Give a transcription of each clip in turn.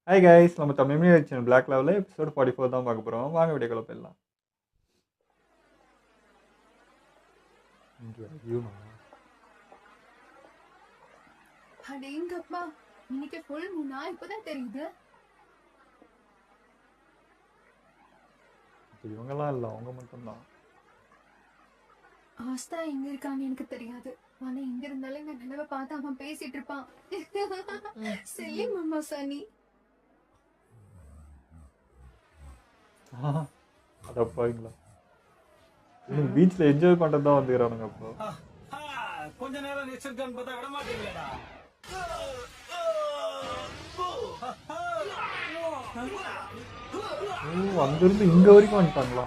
Hi guys, நம்ம Tamil media channel black லெவலில் episode 44 தான் பார்க்க போகிறோம். வாங்க வீடியோக்குள்ள போயிடலாம். அடேங்கப்பா, இன்னைக்கு ஃபுல் மூணா இப்பதான் தெரியுது. இவங்கெல்லாம் இல்லை, அவங்க மட்டும்தான். ஆஸ்தா எங்க இருக்கான்னு எனக்கு தெரியாது. ஆனா இங்க இருந்தாலே நான் நிலவை பார்த்து அவன் பேசிட்டு இருப்பான். சில்லி மாமா சனி. அடப்பாங்களா, பீச்ல என்ஜாய் பண்றது தான் வந்துக்கிறானுங்க. அப்போ கொஞ்ச நேரம் நிச்சயம் பார்த்தா விட மாட்டீங்களா? அங்கிருந்து இங்க வரைக்கும் வந்துட்டாங்களா?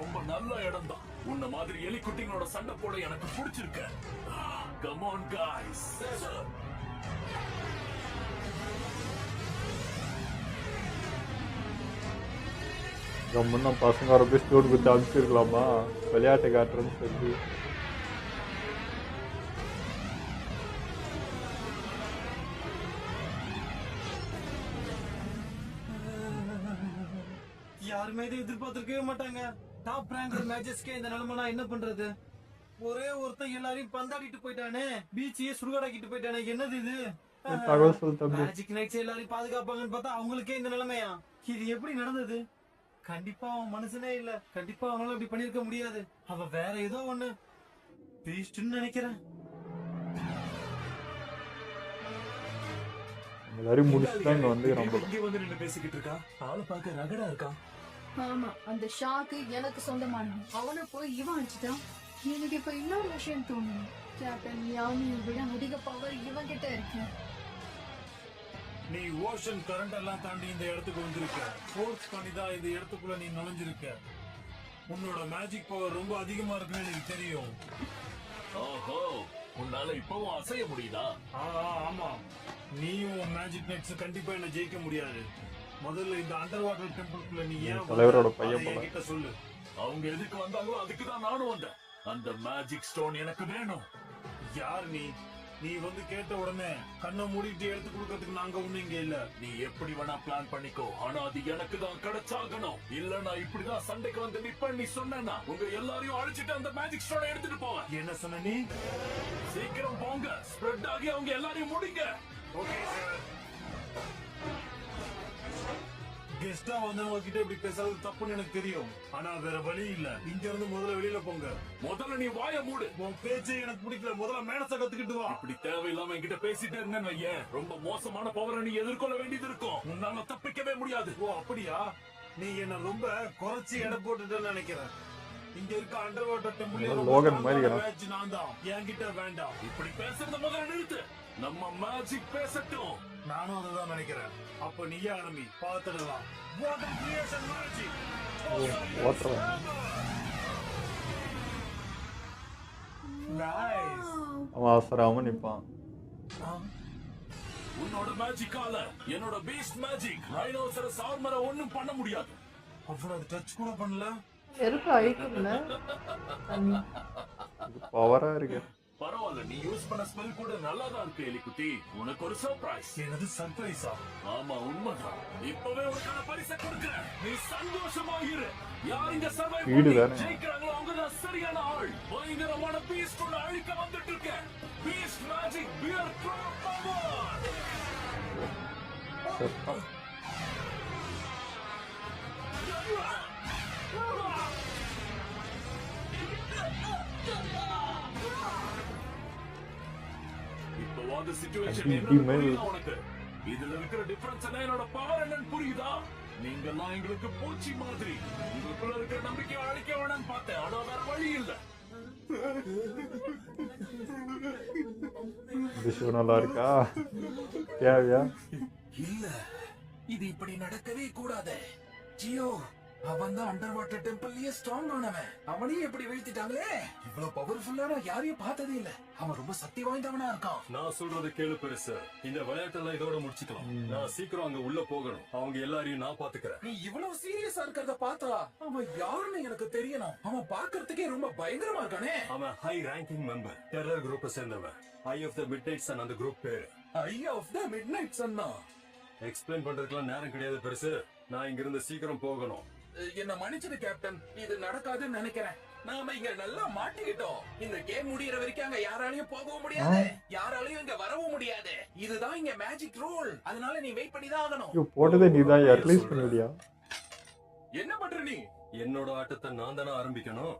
ரொம்ப நல்ல இடம் தான். உன்ன மாதிரி எலிக்குட்டிங்களோட சண்டை போட எனக்கு பிடிச்சிருக்கு. Come on guys. முன்ன பசங்க வர போய் ஸ்டோன் குத்தி அனுப்பிச்சிருக்கலாமா, விளையாட்டு காட்டுறேன்னு சொல்லி. யாருமே இதை எதிர்பார்த்திருக்கவே மாட்டாங்க. டாப் ரேங்கர் மேட்சஸ்க்கே இந்த நிலைமைனா என்ன பண்றது? ஒரே ஒருத்தன் எல்லாரையும் பந்தாடிட்டு போயிட்டானே, பீச்சையே சுடுகாடாக்கிட்டு போயிட்டானே. என்னது இது? தகவல் சொல் தம்பி. மேஜிக் நைட்ஸ் எல்லாரையும் பாதுகாப்பாங்கன்னு பார்த்தா அவங்களுக்கே இந்த நிலைமையா? இது எப்படி நடந்தது? கண்டிப்பா அவன் மனுஷனே இல்ல. கண்டிப்பா அவனால அப்படி பண்ணிருக்க முடியாது. அவ வேற ஏதோ ஒண்ணு பீஸ்ட்னு நினைக்கிறேன். எல்லாரும் முடிச்சுதான் இங்க வந்து இங்க வந்து நின்னு பேசிக்கிட்டு இருக்கா. ஆளு பார்க்க ரகடா இருக்கா. ஆமா, அந்த ஷாக்கு எனக்கு சொந்தமானவன். அவனை போய் இவன் அடிச்சுட்டான். எனக்கு இப்ப இன்னொரு விஷயம் தோணும். கேப்டன் யாமியை விட அதிக பவர் இவன் கிட்ட இருக்கு. நீ ஓஷன் கரண்ட் எல்லாம் தாண்டி இந்த இடத்துக்கு வந்திருக்க. ஃபோர்ஸ் பண்ணி தான் இந்த இடத்துக்குள்ள நீ நுழைஞ்சிருக்க. உன்னோட மேஜிக் பவர் ரொம்ப அதிகமா இருக்குன்னு எனக்கு தெரியும். ஓஹோ, உன்னால இப்பவும் அசைய முடியுதா? ஆமா, நீயும் மேஜிக் நைட்ஸ் கண்டிப்பா என்ன ஜெயிக்க முடியாது. முதல்ல இந்த அண்டர் வாட்டர் டெம்பிள்குள்ள நீ ஏன் தலைவரோட பையன் போல கிட்ட சொல்லு. அவங்க எதுக்கு வந்தாங்களோ அதுக்கு தான் நானும் வந்தேன். அந்த மேஜிக் ஸ்டோன் எனக்கு வேணும். யார் நீ? நீ வந்து கேட்ட உடனே கண்ணை மூடிட்டு எடுத்து கொடுக்கறதுக்கு நாங்க ஒண்ணு இங்க இல்ல. நீ எப்படி வேணா பிளான் பண்ணிக்கோ, ஆனா அது எனக்கு தான் கிடைச்சாகணும். இல்ல நான் இப்படிதான் சண்டைக்கு வந்து நிப்பேன் நீ சொன்னா உங்க எல்லாரையும் அழிச்சிட்டு அந்த மேஜிக் ஸ்டோனை எடுத்துட்டு போவேன். என்ன சொன்ன நீ? சீக்கிரம் போங்க, ஸ்ப்ரெட் ஆகி அவங்க எல்லாரையும் முடிங்க. Okay sir. கெஸ்டா வந்தவங்க கிட்ட இப்படி பேசுறது தப்புன்னு எனக்கு தெரியும். ஆனா வேற வழி இல்ல. இங்க இருந்து முதல்ல வெளியில போங்க. முதல்ல நீ வாய மூடு. உன் பேச்சே எனக்கு பிடிக்கல. முதல்ல மேனஸ கத்துக்கிட்டு வா. இப்படி தேவையில்லாம என்கிட்ட பேசிட்டே இருந்தேன்னு வையேன், ரொம்ப மோசமான பவரை நீ எதிர்கொள்ள வேண்டியது இருக்கும். உன்னால தப்பிக்கவே முடியாது. ஓ அப்படியா? நீ என்ன ரொம்ப குறைச்சி எடை போட்டுட்டேன்னு நினைக்கிறேன். இங்க இருக்க அண்டர் வாட்டர் டெம்பிள் லோகன் மாதிரி நான் தான். என்கிட்ட வேண்டாம். இப்படி பேசுறத முதல்ல நிறுத்து. நம்ம மேஜிக் பேசட்டும். நானும் அதான் நினைக்கிறேன். அப்ப நீயே ஆரம்பி, பாத்துடலாம். Water creation magic. நைஸ். அவன் அவசரமா நிப்பான். உன்னோட மேஜிக்கால என்னோட பீஸ்ட் மேஜிக் ரைனோசரஸ் ஆர்மரை ஒண்ணும் பண்ண முடியாது. அவ்வளவு டச் கூட பண்ணல. எருக்கு அழிக்கும்ல, பவரா இருக்கு. பரவாயில்ல, நீ யூஸ் பண்ண ஸ்பெல் கூட நல்லா தான் இருக்கு எலிக்குட்டி. உனக்கு ஒரு சர்ப்ரைஸ். என்னது சர்ப்ரைஸா? ஆமா, உண்மைதான். இப்பவே உனக்கான பரிசை கொடுக்கிறேன். நீ சந்தோஷமா இரு. யார் இங்க சர்வைவ் பண்ணி ஜெயிக்கிறாங்களோ அவங்க தான் சரியான ஆள். பயங்கரமான பீஸ்ட் ஒன்று அழிக்க வந்துட்டு இருக்க. Beast magic bear bro power. இப்போவாது சிச்சுவேஷன் என்ன புரியுதா உனக்கு? இதுல இருக்கிற டிஃபரன்ஸ் என்ன, என்னோட பவர் என்னன்னு புரியுதா? நீங்க எல்லாம் எங்களுக்கு பூச்சி மாதிரி. உங்களுக்குள்ள இருக்கிற நம்பிக்கையை அழிக்க வேணாம்னு பார்த்தேன், ஆனா வேற வழி இல்ல. நல்லா இருக்கா? தேவையா? இல்ல, இது இப்படி நடக்கவே கூடாது. ஜியோ, அவன் தான் அண்டர் வாட்டர் டெம்பிள்லயே ஸ்ட்ராங் ஆனவன். அவனையும் எப்படி வீழ்த்திட்டாங்களே. இவ்வளவு பவர்ஃபுல்லான யாரையும் பார்த்ததே இல்ல. அவன் ரொம்ப சக்தி வாய்ந்தவனா இருக்கான். நான் சொல்றது கேளு பெருசு. இந்த விளையாட்டெல்லாம் இதோட முடிச்சுக்கலாம். நான் சீக்கிரம் அங்க உள்ள போகணும். அவங்க எல்லாரையும் நான் பாத்துக்கிறேன். நீ இவ்வளவு சீரியஸா இருக்கிறத பார்த்தா அவன் யாருன்னு எனக்கு தெரியணும். அவன் பார்க்கிறதுக்கே ரொம்ப பயங்கரமா இருக்கானே. அவன் ஹை ரேங்கிங் மெம்பர், டெரர் குரூப்பை சேர்ந்தவன். Eye of the midnight sun அந்த குரூப் பேரு. ஐ ஆஃப் த மிட்நைட் சன்னா? எக்ஸ்பிளைன் பண்றதுக்குலாம் நேரம் கிடையாது பெருசு. நான் இங்க இருந்து சீக்கிரம் போகணும். என்ன மன்னிச்சிடு கேப்டன், இது நடக்காதுன்னு நினைக்கிறேன். நாம இங்க நல்லா மாட்டிக்கிட்டோம். இந்த கேம் முடியற வரைக்கும் அங்க யாராலையும் போகவும் முடியாது, யாராலையும் இங்க வரவும் முடியாது. இதுதான் இங்க மேஜிக் ரூல். அதனால நீ வெயிட் பண்ணி தான் ஆகணும். ஐயோ போட்டதே நீ தான் ரிலீஸ் பண்ணியா? என்ன பண்ற நீ? என்னோட ஆட்டத்தை நான் தானே ஆரம்பிக்கணும்.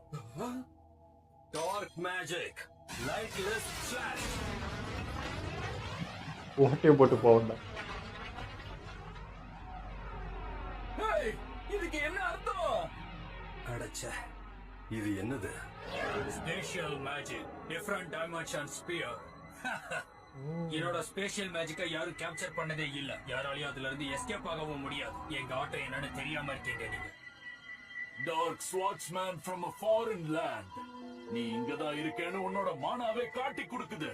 Dark magic lightless flash. ஓட்டையை போட்டு போவண்டா. ஏய், இதுக்கு என்ன அர்த்தம்? அடச்சே, இது என்னது? Special magic different dimension sphere. என்னோட ஸ்பெஷல் மேஜிக்கை யாரும் கேப்சர் பண்ணதே இல்ல. யாராலையும் அதுல இருந்து எஸ்கேப் ஆகவும் முடியாது. எங்க ஆட்டம் என்னன்னு தெரியாம இருக்கீங்க நீங்க. Dark swordsman from a foreign land. நீ இங்கதான் இருக்கேன்னு உன்னோட மானாவே காட்டி கொடுக்குது.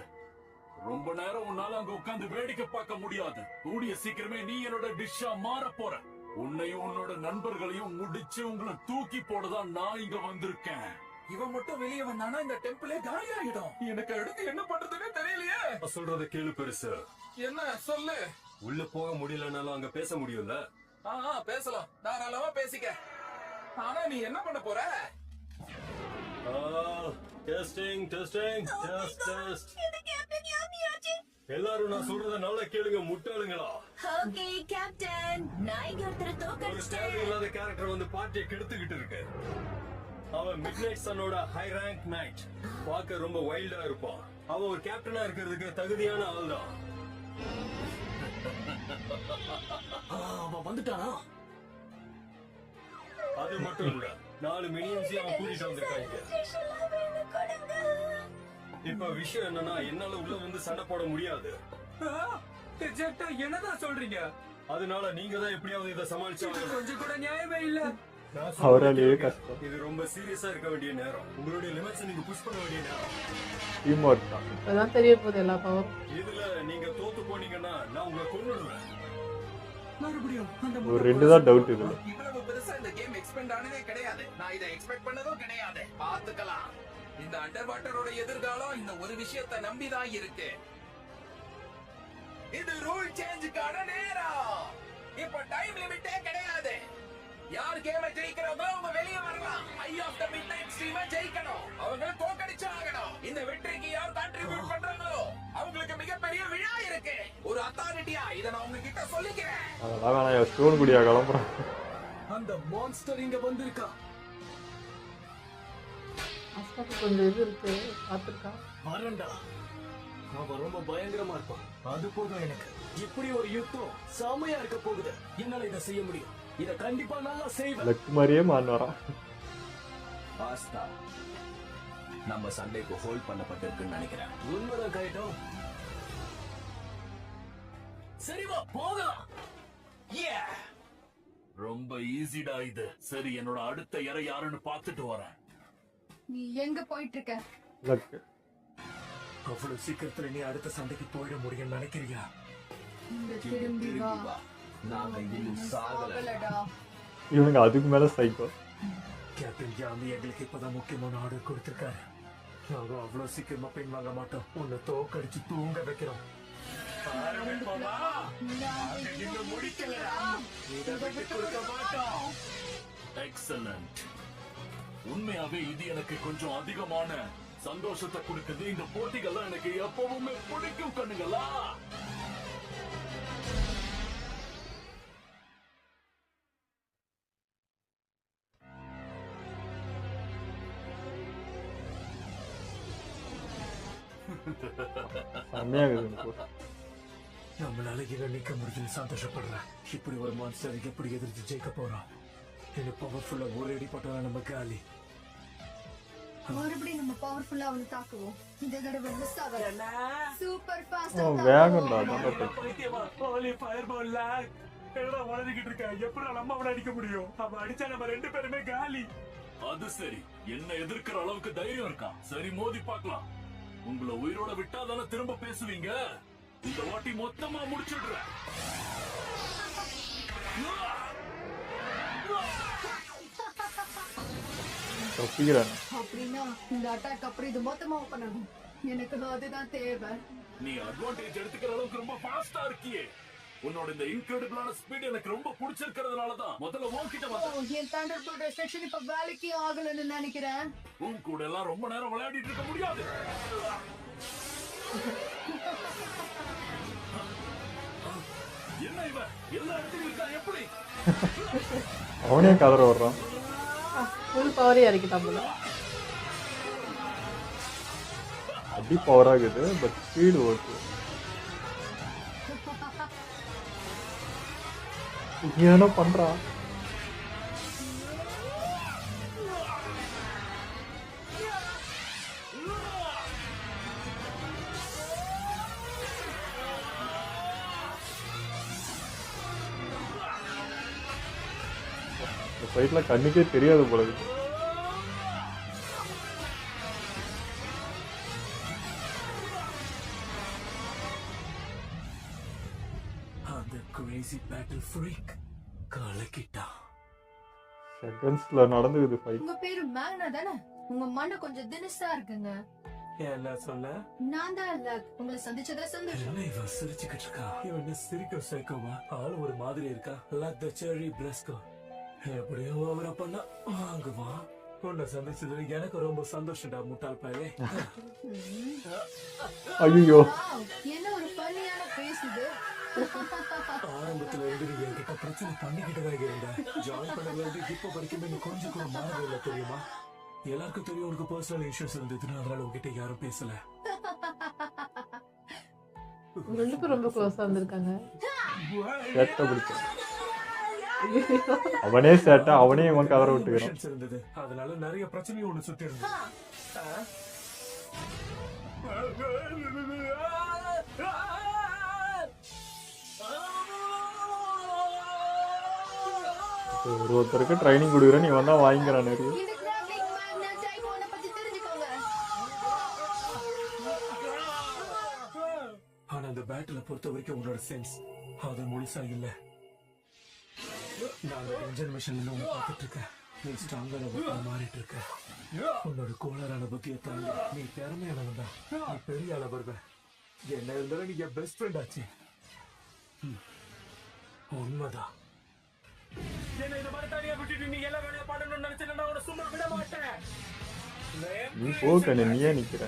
ரொம்ப நேரம் உன்னால அங்க உட்கார்ந்து வேடிக்கை பார்க்க முடியாது. கூடிய சீக்கிரமே நீ என்னோட டிஷ்ஷா மாற போற. உன்னையும் உன்னோட நண்பர்களையும் முடிச்சு உங்களை தூக்கி போடதான் நான் இங்க வந்திருக்கேன். இவன் மட்டும் வெளியே வந்தானா இந்த டெம்பிளே காலி ஆகிடும். எனக்கு அடுத்து என்ன பண்றதுன்னு தெரியலையே. நான் சொல்றத கேளு பெருசு. என்ன சொல்லு? உள்ள போக முடியலனாலும் அங்க பேச முடியும்ல. பேசலாம், தாராளமா பேசிக்க. ஆனா நீ என்ன பண்ண போற? Testing testing test test. எல்லாரும் நான் சொல்றத நல்லா கேளுங்க முட்டாளுங்களா. ஓகே கேப்டன், நான் இங்க ஒருத்தரை ஒரு தோக்கடிச்சிட்டேன். ஸ்டாண்ட் இல்லாத கேரக்டர் வந்து பார்ட்டியை கெடுத்துக்கிட்டு இருக்கு. அவன் மிட்நைட் சன்னோட ஹை ரேங்க் நைட். பார்க்க ரொம்ப வைல்டா இருப்பான். அவன் ஒரு கேப்டனா இருக்கிறதுக்கு தகுதியான ஆள் தான். அவன் வந்துட்டானா? அது மட்டும் இல்ல, 4 மினியன்ஸையும் அவன் கூட்டிட்டு வந்திருக்காங்க. இப்ப விஷயம் என்னன்னா, என்னால உள்ள வந்து சண்டை போட முடியாது. என்னதான் சொல்றீங்க? அதனால நீங்க தான் எப்படியாவது இதை சமாளிச்சாங்க. கொஞ்சம் கூட நியாயமே இல்ல. அவராலேயே கஷ்டம். இது ரொம்ப சீரியஸா இருக்க வேண்டிய நேரம். உங்களுடைய லிமிட்ஸ் நீங்க புஷ் பண்ண வேண்டிய நேரம். டீம் ஒர்க் தான். இப்பதான் தெரிய போகுது எல்லா பவரும். இதுல நீங்க தோத்து போனீங்கன்னா நான் உங்களை கொன்னுடுவேன். மறுபடியும் ஒரு 2 தான் டவுட் இதுல. இவ்வளவு பெருசா இந்த கேம் எக்ஸ்பெண்ட் ஆனதே கிடையாது. நான் இதை எக்ஸ்பெக்ட் பண்ணதும் கிடையாது. பாத்துக்கலாம். இந்த அண்டர் வாட்டரோட எதிர்காலம் இந்த ஒரு விஷயத்தை நம்பிதான் இருக்கு. இது ரூல் சேஞ்சுக்கான நேரம். இப்ப டைம் லிமிட்டே கிடையாது. யார் கேமை ஜெயிக்கிறாங்களோ அவங்க வெளியே வரலாம். ஐ ஆஃப் த மிட்நைட் ஸ்ட்ரீமை ஜெயிக்கணும். அவங்க தோக்கடிச்சு ஆகணும். இந்த வெற்றிக்கு யார் கான்ட்ரிபியூட் பண்றாங்களோ அவங்களுக்கு மிகப்பெரிய விழா இருக்கு. ஒரு அத்தாரிட்டியா இதை நான் உங்ககிட்ட சொல்லிக்கிறேன். அதெல்லாம் வேணாம், ஸ்டோன் குடியா கிளம்புறான். அந்த மான்ஸ்டர் இங்க வந்திருக்கா. அஸ்தாக்கு கொஞ்சம் இது இருக்கு, பார்த்துருக்கா. வரண்டா, அவன் ரொம்ப பயங்கரமா இருப்பான். அது போதும் எனக்கு. இப்படி ஒரு யுத்தம் செமையா இருக்க போகுது. என்னால இதை செய்ய முடியும். இத கண்டிப்பா நல்லா செய்வேன். லக்கு மாதிரியே மான் வரான். பாஸ்தா நம்ம சண்டைக்கு ஹோல்ட் பண்ணப்பட்டிருக்குன்னு நினைக்கிறேன். உண்மைதான் கைட்டோம். சரிவா போகலாம். ரொம்ப ஈஸிடா இது. சரி, என்னோட அடுத்த இறை யாருன்னு பார்த்துட்டு வரேன். நீ எங்க போயிட்டு இருக்க? லக்கு. அவ்வளவு சீக்கிரத்துல நீ அடுத்த சண்டைக்கு போயிட முடியும்னு நினைக்கிறியா? இங்க திரும்பி வா. நாங்க இன்னும் சாகல. சாகலடா. இவனுங்க அதுக்கு மேல சைக்கோ. கேப்டன் ஜாமி எங்களுக்கு இப்பதான் முக்கியமான ஆர்டர் கொடுத்திருக்காரு. நாங்க அவ்வளவு சீக்கிரமா பின் வாங்க மாட்டோம். உன்னை தோக்கடிச்சு தூங்க வைக்கிறோம். ஆரம்பிப்போமா? நான் இன்னும் முடிக்கலடா. இதை விட்டு கொடுக்க மாட்டோம். எக்ஸலண்ட். உண்மையாவே இது எனக்கு கொஞ்சம் அதிகமான சந்தோஷத்தை கொடுக்குது. இந்த போட்டிகள்லாம் எனக்கு எப்பவுமே பிடிக்கும் கண்ணுங்களா. செம்மையாகுது. நம்மளால இதை நிக்க முடியும்னு சந்தோஷப்படுறேன். இப்படி ஒரு மான்ஸ்டர் எப்படி எதிர்த்து ஜெயிக்க போறோம்? இது பவர்ஃபுல்லா ஒரு அடி பட்டா நம்ம காலி. மறுபடியும் நம்ம பவர்ஃபுல்லா அவனை தாக்குவோம். இந்த தடவை மிஸ் ஆகல. Super fast. வேகம்டா. பைத்தியமா, holy fireball lag. என்னடா வளர்ந்துகிட்டு இருக்க? எப்படி நம்ம அவனை அடிக்க முடியும்? அவன் அடிச்சா நம்ம 2 பேருமே காலி. அது சரி, என்ன எதிர்க்கிற அளவுக்கு தைரியம் இருக்கா? சரி, மோதி பார்க்கலாம். உங்களை உயிரோட விட்டா தானே திரும்ப பேசுவீங்க. இந்த வாட்டி மொத்தமா முடிச்சிடுறேன். தப்பிக்கிறேன். அப்படின்னா இந்த அட்டாக் அப்புறம் இது மொத்தமா ஓபன் ஆகும். எனக்கு அதுதான் தேவை. நீ அட்வான்டேஜ் எடுத்துக்கிற அளவுக்கு ரொம்ப ஃபாஸ்டா இருக்கியே. உன்னோட இந்த இன்கிரெடிபிளான ஸ்பீட் எனக்கு ரொம்ப பிடிச்சிருக்கிறதுனால தான் முதல்ல உன்கிட்ட வந்தேன். என் தண்டர்போல்ட் ரெஸ்ட்ரிக்ஷன் இப்ப வேலைக்கு ஆகலன்னு நினைக்கிறேன். உன் கூட எல்லாம் ரொம்ப நேரம் விளையாடிட்டு இருக்க முடியாது. என்ன இவன் எல்லா இடத்துலயும் இருக்கா? எப்படி அவனே கதற வர்றான். ஃபுல் பவரே இறக்கிட்டான் போல. அடி பவர் ஆகுது, பட் ஸ்பீடு ஓகே. ஏனோ பண்றா. இந்த ஃபைட்ல கண்ணுக்கே தெரியாது போல இருக்கு. அந்த கிரேசி பேட்டில் ஃப்ரீக் கலக்கிட்டா. செகண்ட்ஸ்ல நடந்துக்குது ஃபைட். உங்க பேரு மேக்னா தானே? உங்க மண்டை கொஞ்சம் தினசா இருக்குங்க. என்ன சொல்ல? நான் தான் இல்ல, உங்களை சந்திச்சதா சந்தோஷம். என்ன இவன் சிரிச்சுக்கிட்டு இருக்கா? இவன் சிரிக்க சைக்கோவா? ஆளு ஒரு மாதிரி இருக்கா. லைக் த செரி பிளஸ்கோ. எப்படியோ ஓவரா பண்ணா வாங்குவான். உன்னை சந்திச்சதுல எனக்கு ரொம்ப சந்தோஷம்டா முட்டாள் பையலே. ஐயோ, Wow, என்ன ஒரு ஃபன்னியான ஃபேஸ் இது. ஆரம்பத்துல இருந்து நீ என்கிட்ட பிரச்சனை பண்ணிக்கிட்டு தான் இருந்த. ஜாயின் பண்ணதுல இருந்து இப்ப வரைக்கும் நீ கொஞ்சம் கூட மாறவே இல்லை தெரியுமா? எல்லாருக்கும் தெரியும் உனக்கு பர்சனல் இஷ்யூஸ் இருந்ததுன்னு, அதனால உங்ககிட்ட யாரும் பேசல. ரெண்டு பேரும் ரொம்ப க்ளோஸா இருந்திருக்காங்க. சேட்டை பிடிச்ச அவனே சேட்டை, அவனே இவன் கதற விட்டுக்கிறான். Issues இருந்தது, அதனால நிறைய பிரச்சனையும் ஒண்ணு சுத்தி இருந்தது. ஒருத்தருக்கு ட்ரைனிங் கொடுக்குறேன்னு இவன் தான் வாங்கிக்கிறான் நிறைய. இந்த கிராப்லிங் மேக்னா டைகோனை பத்தி தெரிஞ்சுக்கோங்க. ஆனா அந்த பேட்டில பொறுத்த வரைக்கும் உன்னோட சென்ஸ் அது முழுசா இல்ல. நான் இன்ஜின் மிஷின்ல ஒண்ணு பார்த்துட்டு இருக்கேன். நீ ஸ்ட்ராங்கான புத்தியா மாறிட்டு இருக்க. உன்னோட கோளாறான புத்தியை தாண்டி நீ திறமையானவன் தான். நீ பெரிய ஆள வருவ. என்ன இருந்தாலும் நீ என் பெஸ்ட் ஃப்ரெண்ட் ஆச்சு. உண்மைதான். என்ன இந்த மாதிரி தனியா விட்டுட்டு நீ எல்லா வேலையும் பண்ணணும்னு நினைச்சேன். நான் உன்னை சும்மா விட மாட்டேன். நீ போக்கண்ணே, நீயே நிக்கிற.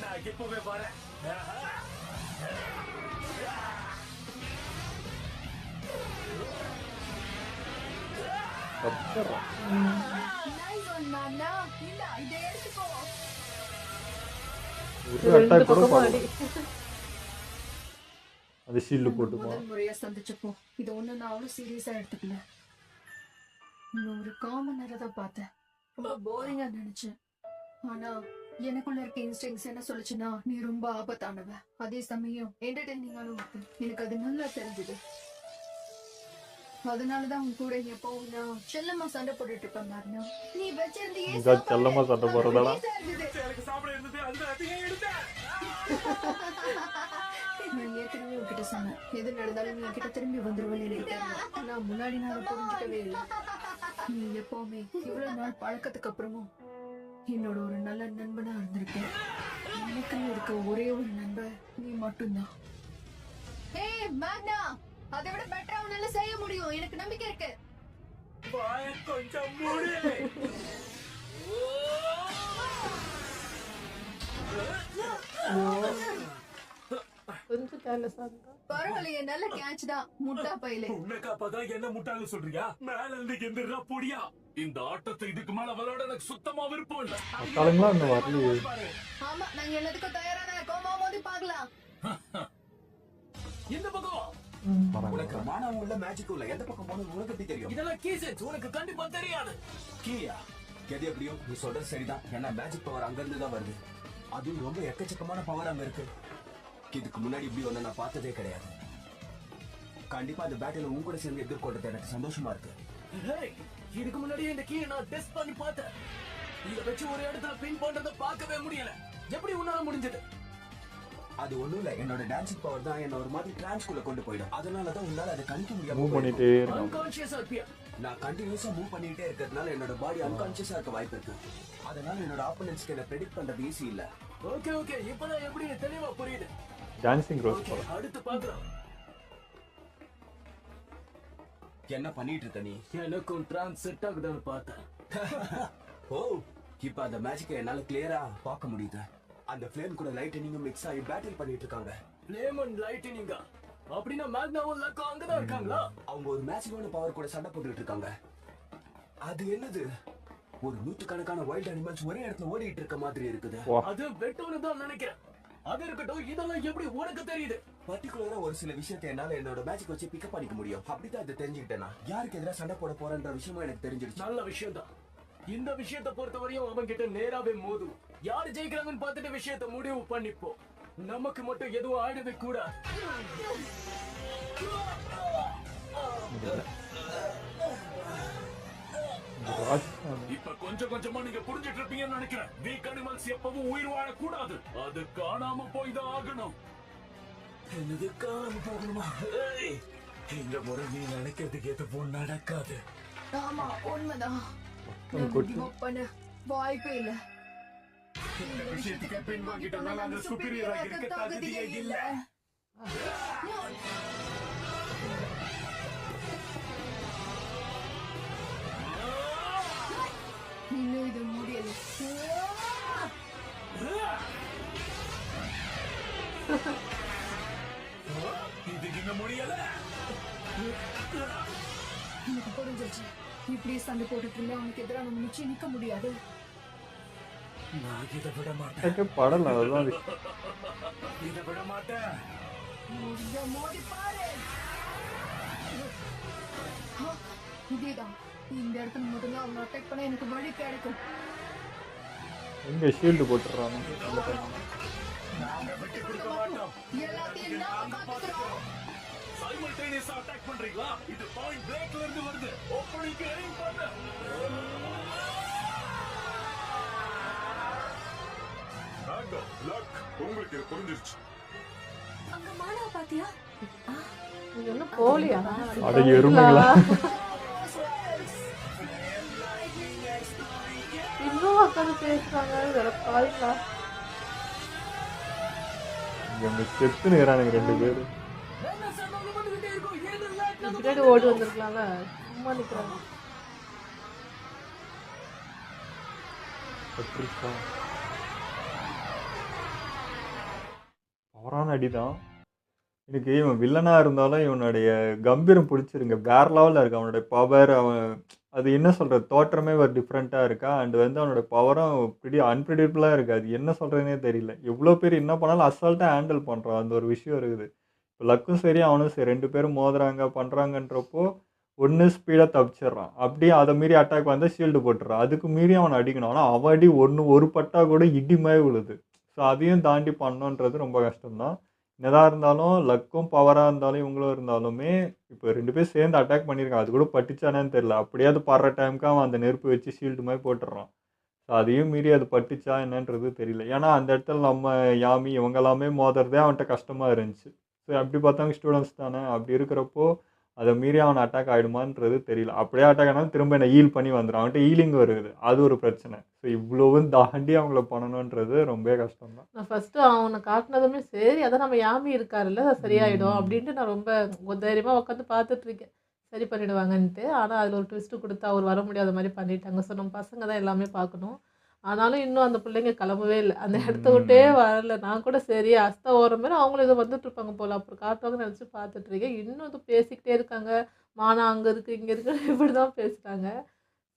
நான் இப்பவே வரேன். நைஸ் ஒன் மேக்னா. இல்ல இதை எடுத்துக்கோ. ஒரு அட்டாக் கூட பண்ணல. அது ஷீல்டு போட்டுப்போம். முதல் முறையா சந்திச்சப்போ இது ஒண்ணு நான் அவ்வளவு சீரியஸா எடுத்துக்கல. இன்னும் ஒரு காமனரை தான் பார்த்தேன். ரொம்ப போரிங்கா நினைச்சேன். ஆனா எனக்குள்ள இருக்க இன்ஸ்டிங்ஸ் என்ன சொல்லுச்சுன்னா, நீ ரொம்ப ஆபத்தானவ, அதே சமயம் என்டர்டெய்னிங்கான இருக்கு. எனக்கு அது நல்லா தெரிஞ்சது. அதனாலதான் உன் கூட எப்பவும் நான் செல்லமா சண்டை போட்டுட்டு இருப்பேன் மேக்னா. நீ வச்சிருந்தியே இங்க செல்லமா சண்டை போடுறதாடா. எனக்கு சாப்பிட இருந்தது, அதுதான் அதிகம் எடுத்தேன். நான் ஏற்கனவே உன்கிட்ட சொன்னேன், எது நடந்தாலும் நீ என்கிட்ட திரும்பி வந்துருவேன்னு எனக்கு தெரியும். நான் முன்னாடி நான் அதை புரிஞ்சுக்கவே இல்லை. நீ எப்பவுமே இவ்வளவு நாள் பழக்கத்துக்கு அப்புறமும் என்னோட ஒரு நல்ல நண்பனா இருந்திருக்க. எனக்குன்னு இருக்க ஒரே ஒரு நண்பன் நீ மட்டும்தான். ஏய் மேக்னா, அதை விட பெட்டரா உன்னால செய்ய முடியும், எனக்கு நம்பிக்கை இருக்கு. கொஞ்சம் மூடு. கொஞ்சம் கேர்லெஸ்ஸா இருந்தா. பரவாயில்லையே, நல்ல கேட்ச் தான் முட்டா பையிலே. உன்னைக்கா பார்த்தா என்ன முட்டாளு சொல்றியா? மேல இருந்து எந்திரா பொடியா. இந்த ஆட்டத்தை இதுக்கு மேல விளையாட எனக்கு சுத்தமா விருப்பம் இல்ல. மத்தாளுங்களா இன்னும் வரலையே. ஆமா, நாங்க எல்லாத்துக்கும் தயாரா தான் இருக்கோம். மோதி பார்க்கலாம். இந்த பக்கம் உனக்கு மானமும் இல்ல மேஜிக்கும் இல்ல. எந்த பக்கம் போனது உனக்கு எப்படி தெரியும்? இதெல்லாம் கீ சென்ஸ், உனக்கு கண்டிப்பா தெரியாது. கீயா? எது எப்படியோ நீ சொல்றது சரிதான். ஏன்னா மேஜிக் பவர் அங்க இருந்து தான் வருது. அதுவும் ரொம்ப எக்கச்சக்கமான பவர் அங்க இருக்கு. இதுக்கு முன்னாடி இப்படி ஒண்ணு நான் பார்த்ததே கிடையாது. கண்டிப்பா அந்த பேட்டில் உங்க கூட சேர்ந்து எதிர்கொள்றது எனக்கு சந்தோஷமா இருக்கு. இதுக்கு முன்னாடியே இந்த கீயை நான் டெஸ்ட் பண்ணி பார்த்தேன். இத வச்சு ஒரு இடத்துல பின் பண்றத பார்க்கவே முடியல. எப்படி உன்னால முடிஞ்சது? அது ஒண்ணும் இல்ல, என்னோட டான்சிங் பவர் தான் என்ன ஒரு மாதிரி டிரான்ஸ்குள்ள கொண்டு போயிடும். அதனாலதான் உன்னால அதை கணிக்க மூவ் முடியாம பண்ணிட்டே இருக்கான். அன்கான்ஷியஸா இருப்பியா? நான் கண்டினியூஸா மூவ் பண்ணிட்டே இருக்கிறதுனால என்னோட பாடி அன்கான்ஷியஸா இருக்க வாய்ப்பு இருக்கு. அதனால என்னோட ஆப்போனன்ட்ஸ்க்கு என்ன ப்ரெடிக்ட் பண்றது ஈஸி இல்ல. ஓகே ஓகே, இப்பதான் எப்படி தெளிவா புரியுது. டான்சிங் ரோஸ் ஓகே, அடுத்து பாக்குறோம். என்ன பண்ணிட்டு இருக்க நீ? எனக்கும் டிரான்ஸ் செட் ஆகுதான்னு பார்த்தேன். ஓ, இப்ப அந்த மேஜிக்கை என்னால கிளியரா பார்க்க முடியுது. அந்த ஃப்ளேம் கூட லைட்டனிங்கும் மிக்ஸ் ஆகி பேட்டில் பண்ணிட்டு இருக்காங்க. ஃப்ளேம் அண்ட் லைட்டனிங்கா? அப்படின்னா மேக்னாவும் லக்கும் அங்கதான் இருக்காங்களா? அவங்க ஒரு மேசிவான பவர் கூட சண்டை போட்டுட்டு இருக்காங்க. அது என்னது? ஒரு நூற்றுக்கணக்கான வைல்ட் அனிமல்ஸ் ஒரே இடத்துல ஓடிட்டு இருக்க மாதிரி இருக்குது. அது வெட்டோன்னு தான் நினைக்கிறேன். அது இருக்கட்டும், இதெல்லாம் எப்படி உனக்கு தெரியுது? பர்டிகுலரா ஒரு சில விஷயத்தை என்னால என்னோட மேஜிக் வச்சு பிக்கப் பண்ணிக்க முடியும். அப்படிதான் அதை தெரிஞ்சுக்கிட்டேன். நான் யாருக்கு எதிராக சண்டை போட போறேன்ற விஷயமும் எனக்கு தெரிஞ்சிருச்சு. நல்ல விஷயம் தான். இந்த விஷயத்தை பொறுத்தவரையும் அவன் கிட்ட நேராவே மோதும். யாரு ஜெயிக்கிறாங்கன்னு பார்த்துட்டு விஷயத்தை முடிவு பண்ணிப்போம். நமக்கு மட்டும் எதுவும் ஆயிடவே கூடாது. இப்ப கொஞ்சம் கொஞ்சமா நீங்க புரிஞ்சிட்டு இருப்பீங்கன்னு நினைக்கிறேன். வீக் அனிமல்ஸ் எப்பவும் உயிர் வாழக்கூடாது. அது காணாம போய் தான் ஆகணும். என்னது காணாம போகணுமா? இந்த முறை நீ நினைக்கிறதுக்கு எதுவும் நடக்காது. ஆமா, உண்மைதான். பண்ண வாய்ப்பே இல்ல. இந்த விஷயத்துக்கு பின்வாங்கிட்டனால அந்த சுப்பீரியரா இருக்க தகுதியே இல்ல. இன்னும் இது முடியல. இது இன்னும் முடியல. எனக்கு புரிஞ்சிருச்சு. இப்படியே சண்டை போட்டுட்டு இருந்தா அவனுக்கு எதிராக நம்ம நிச்சயம் நிக்க முடியாது. நான் இதை விட மாட்டேன். படல அதுதான் இதை விட மாட்டேன். மோதி பாரு. இதேதான். இந்த இடத்துல மட்டும்தான் அவங்க அட்டாக் பண்ண எனக்கு வழி கிடைக்கும். எங்க ஷீல்டு போட்டுறாங்க. நாங்க விட்டு கொடுக்க மாட்டோம். எல்லாத்தையும் நாம பாத்துக்கிறோம். சைமல்டேனியஸா அட்டாக் பண்றீங்களா? இது பாயிண்ட் பிரேக்ல இருந்து வருது. ஓப்பனிங் எய்ம் பண்ணு. லக், உங்களுக்கு இது புரிஞ்சிருச்சு. அங்க மானவ பாத்தியா? நீங்க இன்னும் போலியா? அட எருமைகளா. இன்னும் உட்காந்து பேசுறாங்க. வேற பாருங்களா? இவங்க செத்து நேரானுங்க ரெண்டு பேரு. பின்னாடி ஓடி வந்திருக்கலாம்ல. சும்மா நிக்கிறாங்க. பவரான அடிதான். எனக்கு இவன் வில்லனா இருந்தாலும் இவனுடைய கம்பீரம் பிடிச்சிருங்க. வேற லெவலில் இருக்கு அவனுடைய பவர். அவன் அது என்ன சொல்கிறது, தோற்றமே ஒரு டிஃப்ரெண்ட்டாக இருக்கா. அண்ட் வந்து அவனோட பவரும் அன்பிரிடிக்டபுளாக இருக்குது. அது என்ன சொல்கிறதுனே தெரியல. எவ்வளோ பேர் என்ன பண்ணாலும் அசால்ட்டாக ஹேண்டில் பண்ணுறான். அந்த ஒரு விஷயம் இருக்குது. இப்போ லக்கும் சரி அவனும் சரி ரெண்டு பேரும் மோதுறாங்க பண்ணுறாங்கன்றப்போ ஒன்று ஸ்பீடாக தப்பிச்சிட்றான். அப்படியே அதை மீறி அட்டாக் வந்து ஷீல்டு போட்டுறான். அதுக்கு மீறி அவனை அடிக்கணும். ஆனால் அவன் அடி ஒரு பட்டா கூட இடிமாய் விழுது. ஸோ அதையும் தாண்டி பண்ணணுன்றது ரொம்ப கஷ்டம்தான். என்னதான் இருந்தாலும் லக்கும் பவராக இருந்தாலும் இவங்களும் இருந்தாலுமே இப்போ ரெண்டு பேரும் சேர்ந்து அட்டாக் பண்ணியிருக்கான். அது கூட பட்டுச்சானேன்னு தெரியல. அப்படியே அது படுற டைமுக்கு அவன் அந்த நெருப்பு வச்சு ஷீல்டு மாதிரி போட்டுடுறான். ஸோ அதையும் மீறி அது பட்டுச்சா என்னன்றது தெரியல. ஏன்னா அந்த இடத்துல நம்ம யாமி இவங்க எல்லாமே மோதுறதே அவன்கிட்ட கஷ்டமாக இருந்துச்சு. ஸோ அப்படி பார்த்தாங்க ஸ்டூடெண்ட்ஸ் தானே. அப்படி இருக்கிறப்போ அதை மீறி அவன் அட்டாக் ஆகிடுமான்றது தெரியல. அப்படியே அட்டாக் ஆனாலும் திரும்ப என்ன ஹீல் பண்ணி வந்துடும். அவன்கிட்ட ஹீலிங் வருது. அது ஒரு பிரச்சனை. ஸோ இவ்வளவும் தாண்டி அவங்கள பண்ணணுன்றது ரொம்ப கஷ்டம் தான். நான் ஃபஸ்ட்டு அவனை காட்டினதுமே சரி அதான் நம்ம யாமி இருக்காருல்ல சரியாயிடும் அப்படின்ட்டு நான் ரொம்ப தைரியமாக உட்காந்து பார்த்துட்ருக்கேன். சரி பண்ணிவிடுவாங்கன்ட்டு. ஆனால் அதில் ஒரு ட்விஸ்ட்டு கொடுத்து அவர் வர முடியாத மாதிரி பண்ணிட்டாங்க. ஸோ நம்ம பசங்க தான் எல்லாமே பார்க்கணும். ஆனாலும் இன்னும் அந்த பிள்ளைங்க கிளம்பவே இல்லை. அந்த இடத்த விட்டே வரல. நான் கூட சரி அஸ்தா ஓர மாதிரி அவங்களும் இதை வந்துட்டுருப்பாங்க போல் அப்புறம் காட்டுவாங்கன்னு நினச்சி பார்த்துட்ருக்கேன். இன்னும் இது பேசிக்கிட்டே இருக்காங்க. மானா அங்கே இருக்குது இங்கே இருக்குது இப்படி தான் பேசுகிறாங்க.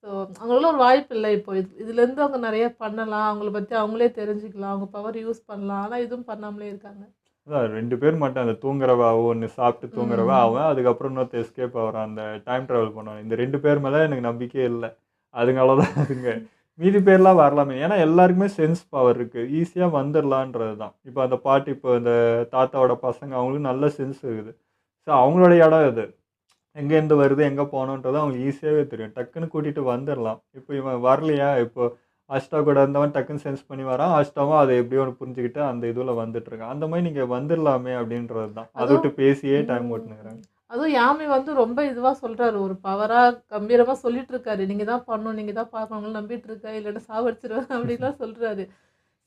ஸோ அவங்களும் ஒரு வாய்ப்பு இல்லை. இப்போ இதுலேருந்து அவங்க நிறைய பண்ணலாம். அவங்கள பற்றி அவங்களே தெரிஞ்சுக்கலாம். அவங்க பவர் யூஸ் பண்ணலாம். ஆனால் இதுவும் பண்ணாமலே இருக்காங்க. அதான் ரெண்டு பேர் மட்டும் அந்த தூங்குறவா ஒன்று சாப்பிட்டு தூங்குறவா அவன், அதுக்கப்புறம் இன்னொருத்த எஸ்கேப் ஆகிறான் அந்த டைம் ட்ராவல் பண்ணுவான். இந்த ரெண்டு பேர் மேலே எனக்கு நம்பிக்கையே இல்லை. அதுனால தான் அதுங்க மீதி பேர்லாம் வரலாமே. ஏன்னா எல்லாருக்குமே சென்ஸ் பவர் இருக்கு. ஈஸியா வந்துரலான்றது தான். இப்ப அந்த பாட்டி இப்போ இந்த தாத்தாவோட பசங்க அவங்களுக்கு நல்ல சென்ஸ் இருக்குது. ஸோ அவங்களோட இடம் அது. எங்கேருந்து வருது, எங்க போகணுன்றது அவங்களுக்கு ஈஸியாவே தெரியும். டக்குன்னு கூட்டிட்டு வந்துரலாம். இப்போ இவன் வரலையா, இப்போ அஷ்டா கூட இருந்தவன் டக்குன்னு சென்ஸ் பண்ணி வரான். அஷ்டாவும் அதை எப்படியோ ஒண்ணு புரிஞ்சுக்கிட்டு அந்த இதுல வந்துட்டுருக்கான். அந்த மாரி நீங்க வந்துரலாமே அப்படின்றது தான். அத விட்டு அதுவும் பேசியே டைம் ம். ஓட்டுனுருக்காங்க. அதுவும் யாமி வந்து ரொம்ப இதுவா சொல்றாரு. ஒரு பவரா கம்பீரமா சொல்லிட்டு இருக்காரு. நீங்க தான் பண்ணணும், நீங்க தான் பார்க்கணும். உங்கள நம்பிட்டு இருக்கேன். இல்லன்னா சாவடிச்சுருவேன் அப்படின்லாம் சொல்றாரு.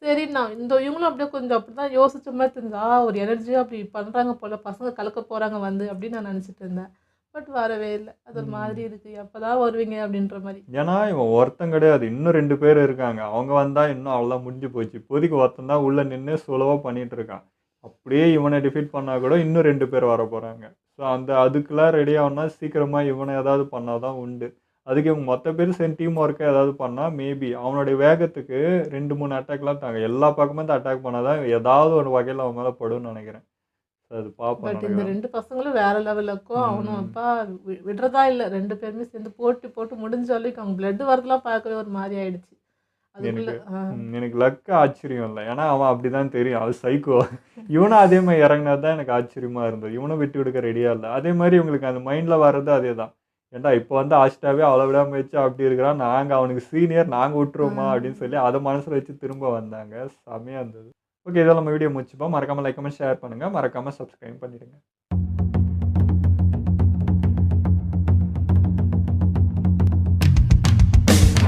சரி நான் இவங்களும் அப்படியே கொஞ்சம் அப்படிதான் யோசிச்ச மாரி தெரிஞ்சது. ஒரு எனர்ஜியா அப்படி பண்றாங்க போல. பசங்க கலக்க போறாங்க வந்து அப்படின்னு நான் நினைச்சிட்டு இருந்தேன். பட் வரவே இல்ல. அது ஒரு மாதிரி ம். இருக்கு. எப்பதான் வருவீங்க அப்படின்ற மாரி. ஏன்னா, இவன் ஒருத்தன் கிடையாது. இன்னும் 2 பேர் இருக்காங்க. அவங்க வந்தா இன்னும் அவ்வளோதான் முடிஞ்சு போச்சு. இப்போதைக்கு ஒருத்தன் தான் உள்ள நின்னு சோலோவா பண்ணிட்டு இருக்கான். அப்படியே இவன டிஃபீட் பண்ணா கூட இன்னும் 2 பேர் வரப்போறாங்க. ஸோ அதுக்கெல்லாம் ரெடி ஆகணும்னா சீக்கிரமா இவன ஏதாவது பண்ணா தான் உண்டு. அதுக்கு இவங்க மொத்த பேரும் சேர்ந்து டீம் ஒர்க்கா ஏதாவது பண்ணா மேபி அவனுடைய வேகத்துக்கு 2, 3 அட்டாக்லாம் தாங்க. எல்லா பக்கமும் இருந்து அட்டாக் பண்ணா தான் ஏதாவது ஒரு வகையில அவன் மேல படும்னு நெனைக்கிறேன். ஸோ அது பார்ப்போம் பட் இந்த நடக்குதான்னு. 2 பசங்களும் வேற லெவல்ல இருக்கும். அவனும் ம். அப்பா விடுறதா இல்ல. 2 பேருமே சேர்ந்து போட்டு போட்டு முடிஞ்ச வரைக்கும் அவங்க பிளட் வரதெல்லாம் பார்க்கவே ஒரு மாரி ஆயிடுச்சு. அதுக்குள்ள எனக்கு லக் ஆச்சரியம் இல்ல. ஏன்னா அவன் அப்படிதான் தெரியும். அவன் சைக்கோ. இவனும் அதே மாரி இறங்குனது தான் எனக்கு ஆச்சரியமா இருந்தது. இவனும் விட்டு கொடுக்க ரெடியா இல்ல. அதே மாரி இவங்களுக்கு அந்த மைண்ட்ல வர்றது அதேதான். ஏன்டா இப்போ வந்து ஆஷ்டாவே அவ்வளோ விடாம வச்சு அப்படி இருக்கிறான். நாங்க அவனுக்கு சீனியர் நாங்க விட்டுருவோமா அப்படின்னு சொல்லி அத மனசுல வச்சு திரும்ப வந்தாங்க. செமையா இருந்தது. ஓகே இதோட நம்ம வீடியோ முடிச்சுப்போம். மறக்காம லைக், கமெண்ட், ஷேர் பண்ணுங்க. மறக்காம சப்ஸ்கிரைப் பண்ணிடுங்க.